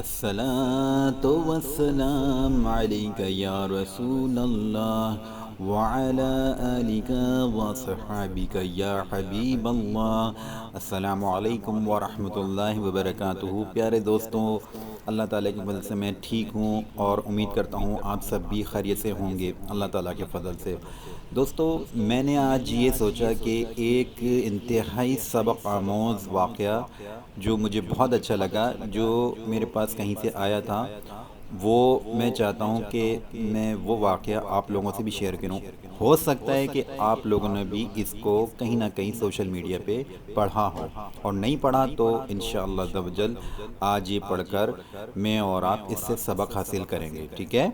الصلاة والسلام عليك يا رسول الله وعلى آلك وصحابك یا حبیب اللہ۔ السلام علیکم ورحمۃ اللہ وبرکاتہ۔ پیارے دوستوں، اللہ تعالیٰ کی فضل سے میں ٹھیک ہوں اور امید کرتا ہوں آپ سب بھی خیریت سے ہوں گے اللہ تعالیٰ کے فضل سے۔ دوستو، میں نے آج یہ سوچا کہ ایک انتہائی سبق آموز واقعہ جو مجھے بہت اچھا لگا، جو میرے پاس کہیں سے آیا تھا، وہ میں چاہتا ہوں کہ میں وہ واقعہ آپ لوگوں سے بھی شیئر کروں۔ ہو سکتا ہے کہ آپ لوگوں نے بھی اس کو کہیں نہ کہیں سوشل میڈیا پہ پڑھا ہو، اور نہیں پڑھا تو انشاءاللہ عز و جل آج یہ پڑھ کر میں اور آپ اس سے سبق حاصل کریں گے، ٹھیک ہے؟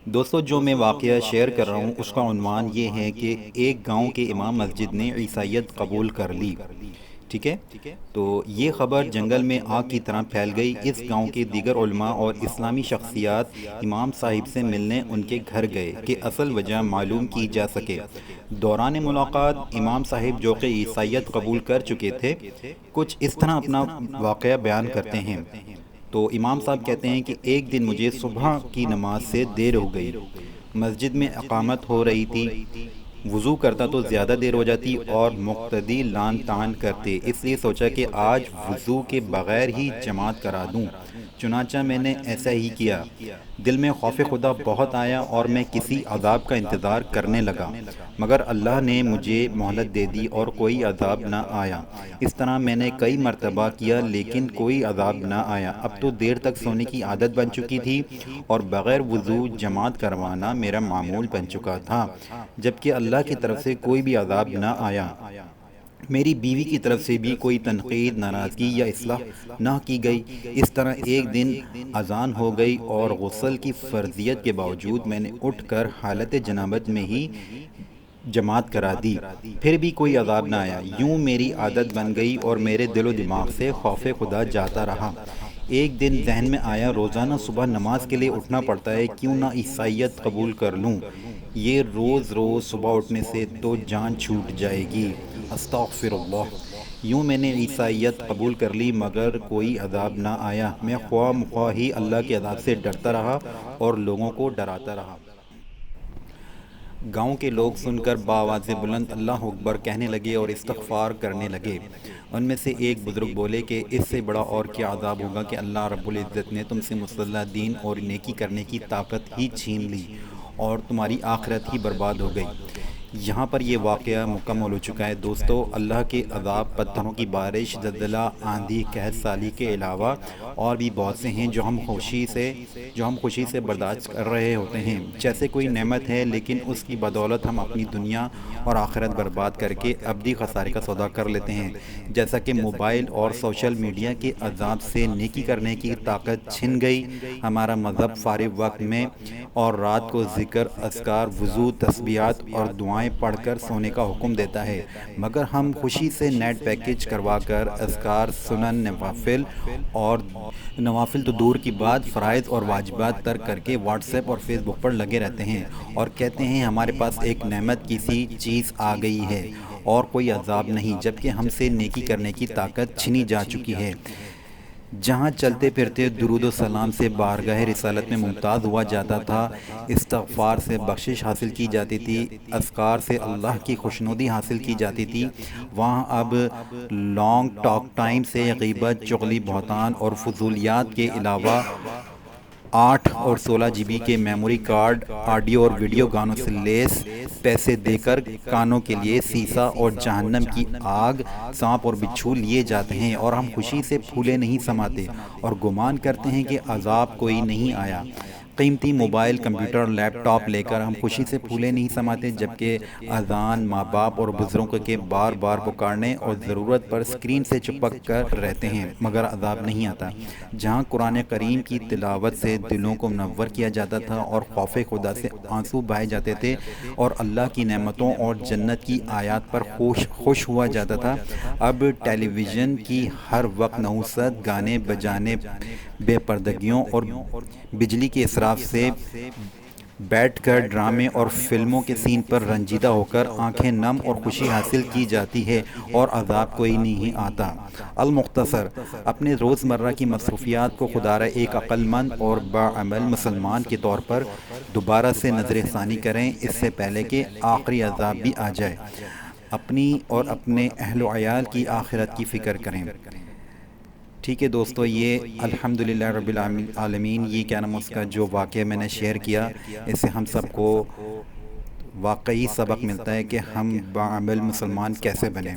دوستو، جو میں واقعہ شیئر کر رہا ہوں اس کا عنوان یہ ہے کہ ایک گاؤں کے امام مسجد نے عیسائیت قبول کر لی، ٹھیک ہے؟ تو یہ خبر جنگل میں آگ کی طرح پھیل گئی۔ اس گاؤں کے دیگر علماء اور اسلامی شخصیات امام صاحب سے ملنے ان کے گھر گئے کہ اصل وجہ معلوم کی جا سکے۔ دوران ملاقات امام صاحب، جو کہ عیسائیت قبول کر چکے تھے، کچھ اس طرح اپنا واقعہ بیان کرتے ہیں۔ تو امام صاحب کہتے ہیں کہ ایک دن مجھے صبح کی نماز سے دیر ہو گئی، مسجد میں اقامت ہو رہی تھی، وضو کرتا تو زیادہ دیر ہو جاتی اور مقتدی لان تان کرتے، اس لیے سوچا کہ آج وضو کے بغیر ہی جماعت کرا دوں۔ چنانچہ میں نے ایسا ہی کیا۔ دل میں خوف خدا بہت آیا اور میں کسی عذاب کا انتظار کرنے لگا، مگر اللہ نے مجھے مہلت دے دی اور کوئی عذاب نہ آیا۔ اس طرح میں نے کئی مرتبہ کیا لیکن کوئی عذاب نہ آیا۔ اب تو دیر تک سونے کی عادت بن چکی تھی اور بغیر وضو جماعت کروانا میرا معمول بن چکا تھا، جبکہ اللہ کی طرف سے کوئی بھی عذاب نہ آیا۔ میری بیوی کی طرف سے بھی کوئی تنقید، ناراضگی یا اصلاح نہ کی گئی۔ اس طرح ایک دن اذان ہو گئی اور غسل کی فرضیت کے باوجود میں نے اٹھ کر حالت جنابت میں ہی جماعت کرا دی، پھر بھی کوئی عذاب نہ آیا۔ یوں میری عادت بن گئی اور میرے دل و دماغ سے خوف خدا جاتا رہا۔ ایک دن ذہن میں آیا، روزانہ صبح نماز کے لیے اٹھنا پڑتا ہے، کیوں نہ عیسائیت قبول کر لوں؟ یہ روز روز صبح اٹھنے سے تو جان چھوٹ جائے گی۔ استغفر اللہ۔ یوں میں نے عیسائیت قبول کر لی مگر کوئی عذاب نہ آیا۔ میں خواہ مخواہ ہی اللہ کے عذاب سے ڈرتا رہا اور لوگوں کو ڈراتا رہا۔ گاؤں کے لوگ سن کر بآواز بلند اللہ اکبر کہنے لگے اور استغفار کرنے لگے۔ ان میں سے ایک بزرگ بولے کہ اس سے بڑا اور کیا عذاب ہوگا کہ اللہ رب العزت نے تم سے مسلح دین اور نیکی کرنے کی طاقت ہی چھین لی اور تمہاری آخرت ہی برباد ہو گئی۔ یہاں پر یہ واقعہ مکمل ہو چکا ہے۔ دوستو، اللہ کے عذاب، پتھروں کی بارش، زلزلہ، آندھی، قحط سالی کے علاوہ اور بھی بہت سے ہیں جو ہم خوشی سے برداشت کر رہے ہوتے ہیں، جیسے کوئی نعمت ہے لیکن اس کی بدولت ہم اپنی دنیا اور آخرت برباد کر کے ابدی خسارے کا سودا کر لیتے ہیں، جیسا کہ موبائل اور سوشل میڈیا کے عذاب سے نیکی کرنے کی طاقت چھن گئی۔ ہمارا مذہب فارغ وقت میں اور رات کو ذکر، اذکار، وضو، تسبیحات اور دعائیں پڑھ کر سونے کا حکم دیتا ہے، مگر ہم خوشی سے نیٹ پیکج کروا کر اذکار، سنن، نوافل تو دور کی بات، فرائض اور واجبات ترک کر کے واٹس ایپ اور فیس بک پر لگے رہتے ہیں اور کہتے ہیں ہمارے پاس ایک نعمت، کسی چیز آ گئی ہے اور کوئی عذاب نہیں، جبکہ ہم سے نیکی کرنے کی طاقت چھینی جا چکی ہے۔ جہاں چلتے پھرتے درود و سلام سے بارگاہ رسالت میں ممتاز ہوا جاتا تھا، استغفار سے بخشش حاصل کی جاتی تھی، اذکار سے اللہ کی خوشنودی حاصل کی جاتی تھی، وہاں اب لانگ ٹاک ٹائم سے غیبت، چغلی، بہتان اور فضولیات کے علاوہ 8 اور 16 جی بی کے میموری کارڈ، آڈیو اور ویڈیو گانوں سے لیس، پیسے دے کر کانوں کے لیے سیسا اور جہنم کی آگ، سانپ اور بچھو لیے جاتے ہیں اور ہم خوشی سے پھولے نہیں سماتے اور گمان کرتے ہیں کہ عذاب کوئی نہیں آیا۔ قیمتی موبائل، کمپیوٹر، لیپ ٹاپ لے کر ہم خوشی سے پھولے نہیں سماتے، جبکہ اذان، ماں باپ اور بزرگوں کے بار بار پکارنے اور ضرورت پر اسکرین سے چپک کر رہتے ہیں مگر عذاب نہیں آتا۔ جہاں قرآن کریم کی تلاوت سے دلوں کو منور کیا جاتا تھا اور خوف خدا سے آنسو بہائے جاتے تھے اور اللہ کی نعمتوں اور جنت کی آیات پر خوش ہوا جاتا تھا، اب ٹیلی ویژن کی ہر وقت نحوست، گانے بجانے، بے پردگیوں اور بجلی کے اسراف سے بیٹھ کر ڈرامے اور فلموں کے سین پر رنجیدہ ہو کر آنکھیں نم اور خوشی حاصل کی جاتی ہے اور عذاب کوئی نہیں آتا۔ المختصر، اپنے روزمرہ کی مصروفیات کو خدارہ ایک عقل مند اور باعمل مسلمان کے طور پر دوبارہ سے نظر ثانی کریں، اس سے پہلے کہ آخری عذاب بھی آ جائے۔ اپنی اور اپنے اہل و عیال کی آخرت کی فکر کریں۔ ٹھیک ہے دوستو، یہ الحمدللہ رب العالمین، یہ کیا نام اس کا جو واقعہ میں نے شیئر کیا، اس سے ہم سب کو واقعی سبق ملتا ہے کہ ہم باعمل مسلمان کیسے بنیں۔